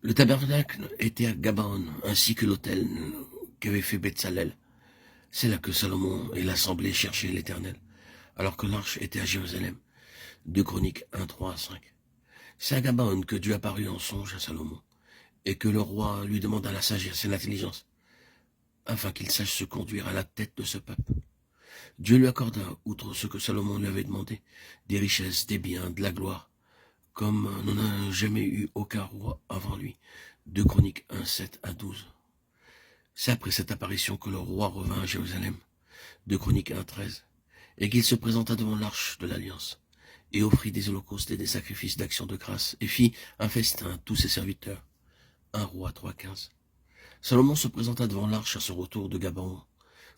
Le tabernacle était à Gabaon, ainsi que l'autel qu'avait fait Betsalel. C'est là que Salomon et l'assemblée cherchaient l'Éternel, alors que l'arche était à Jérusalem. 2 Chroniques 1, 3 à 5. C'est à Gabaon que Dieu apparut en songe à Salomon, et que le roi lui demanda la sagesse et l'intelligence, afin qu'il sache se conduire à la tête de ce peuple. Dieu lui accorda, outre ce que Salomon lui avait demandé, des richesses, des biens, de la gloire, comme n'en a jamais eu aucun roi avant lui. 2 Chroniques 1, 7 à 12. C'est après cette apparition que le roi revint à Jérusalem, 2 Chroniques 1, 13, et qu'il se présenta devant l'arche de l'Alliance, et offrit des holocaustes et des sacrifices d'action de grâce, et fit un festin à tous ses serviteurs. 1 Roi 3, 15. Salomon se présenta devant l'arche à son retour de Gabaon,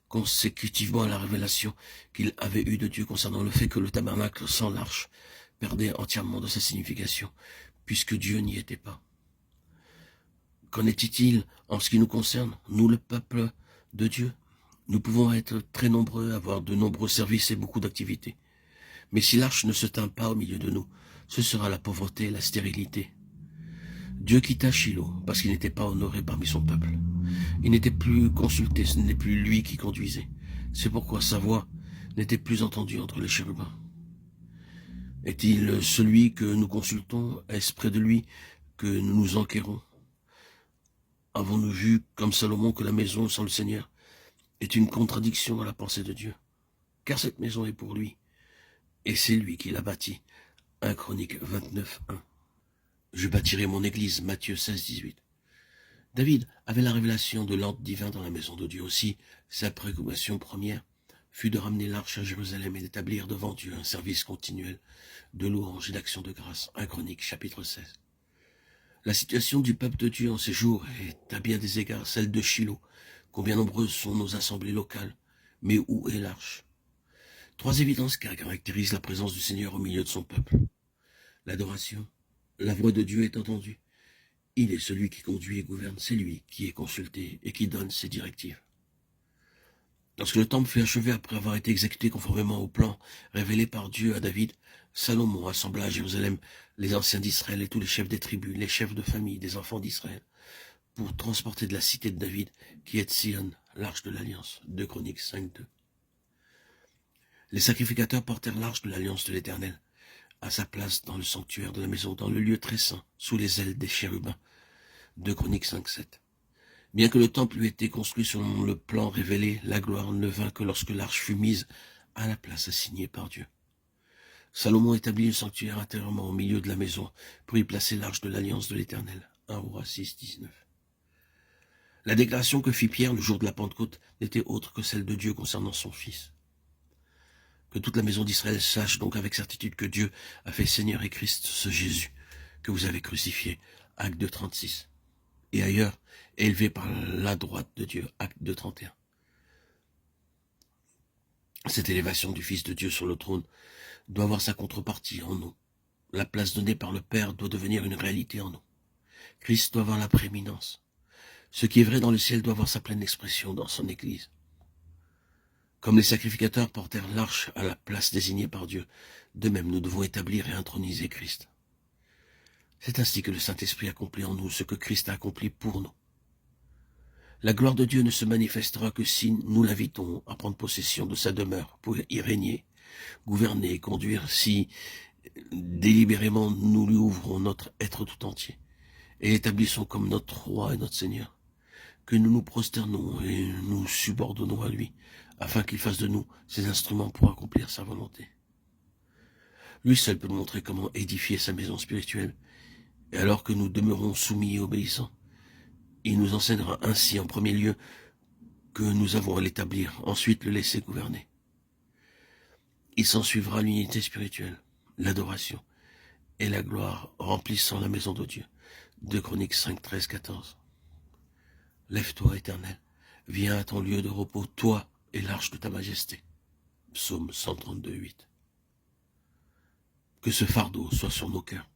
consécutivement à la révélation qu'il avait eue de Dieu concernant le fait que le tabernacle sans l'arche perdait entièrement de sa signification, puisque Dieu n'y était pas. Qu'en était-il en ce qui nous concerne, nous le peuple de Dieu? Nous pouvons être très nombreux, avoir de nombreux services et beaucoup d'activités. Mais si l'arche ne se tint pas au milieu de nous, ce sera la pauvreté et la stérilité. Dieu quitta Shilo parce qu'il n'était pas honoré parmi son peuple. Il n'était plus consulté, ce n'est plus lui qui conduisait. C'est pourquoi sa voix n'était plus entendue entre les chérubins. Est-il celui que nous consultons? Est-ce près de lui que nous nous enquérons? Avons-nous vu, comme Salomon, que la maison sans le Seigneur est une contradiction à la pensée de Dieu? Car cette maison est pour lui, et c'est lui qui l'a bâtie. 1 Chroniques 29, 1. Je bâtirai mon église, Matthieu 16, 18. David avait la révélation de l'ordre divin dans la maison de Dieu aussi. Sa préoccupation première fut de ramener l'arche à Jérusalem et d'établir devant Dieu un service continuel de louange et d'action de grâce. 1 Chroniques, chapitre 16. La situation du peuple de Dieu en ces jours est à bien des égards celle de Shilo. Combien nombreuses sont nos assemblées locales, mais où est l'arche? 3 évidences qui caractérisent la présence du Seigneur au milieu de son peuple. L'adoration. La voix de Dieu est entendue. Il est celui qui conduit et gouverne, c'est lui qui est consulté et qui donne ses directives. Lorsque le temple fut achevé après avoir été exécuté conformément au plan révélé par Dieu à David, Salomon rassembla à Jérusalem les anciens d'Israël et tous les chefs des tribus, les chefs de famille des enfants d'Israël, pour transporter de la cité de David, qui est Sion, l'arche de l'Alliance. 2 Chroniques 5, 2. Les sacrificateurs portèrent l'arche de l'Alliance de l'Éternel à sa place dans le sanctuaire de la maison, dans le lieu très saint, sous les ailes des chérubins. 2 Chroniques 5, 7. Bien que le temple eût été construit selon le plan révélé, la gloire ne vint que lorsque l'arche fut mise à la place assignée par Dieu. Salomon établit le sanctuaire intérieurement au milieu de la maison pour y placer l'arche de l'Alliance de l'Éternel. 1 Roi 6, 19. La déclaration que fit Pierre le jour de la Pentecôte n'était autre que celle de Dieu concernant son Fils. Que toute la maison d'Israël sache donc avec certitude que Dieu a fait Seigneur et Christ ce Jésus que vous avez crucifié. Acte 2, 36. Et ailleurs, élevé par la droite de Dieu. Acte 2, 31. Cette élévation du Fils de Dieu sur le trône doit avoir sa contrepartie en nous. La place donnée par le Père doit devenir une réalité en nous. Christ doit avoir la prééminence. Ce qui est vrai dans le ciel doit avoir sa pleine expression dans son Église. Comme les sacrificateurs portèrent l'arche à la place désignée par Dieu, de même nous devons établir et introniser Christ. C'est ainsi que le Saint-Esprit accomplit en nous ce que Christ a accompli pour nous. La gloire de Dieu ne se manifestera que si nous l'invitons à prendre possession de sa demeure pour y régner, gouverner et conduire, si délibérément nous lui ouvrons notre être tout entier et l'établissons comme notre roi et notre Seigneur, que nous nous prosternons et nous subordonnons à lui, afin qu'il fasse de nous ses instruments pour accomplir sa volonté. Lui seul peut nous montrer comment édifier sa maison spirituelle, et alors que nous demeurons soumis et obéissants, il nous enseignera ainsi en premier lieu que nous avons à l'établir, ensuite le laisser gouverner. Il s'ensuivra l'unité spirituelle, l'adoration et la gloire remplissant la maison de Dieu. 2 Chroniques 5, 13, 14. Lève-toi, Éternel, viens à ton lieu de repos, toi et l'arche de ta majesté. Psaume 132, 8. Que ce fardeau soit sur nos cœurs.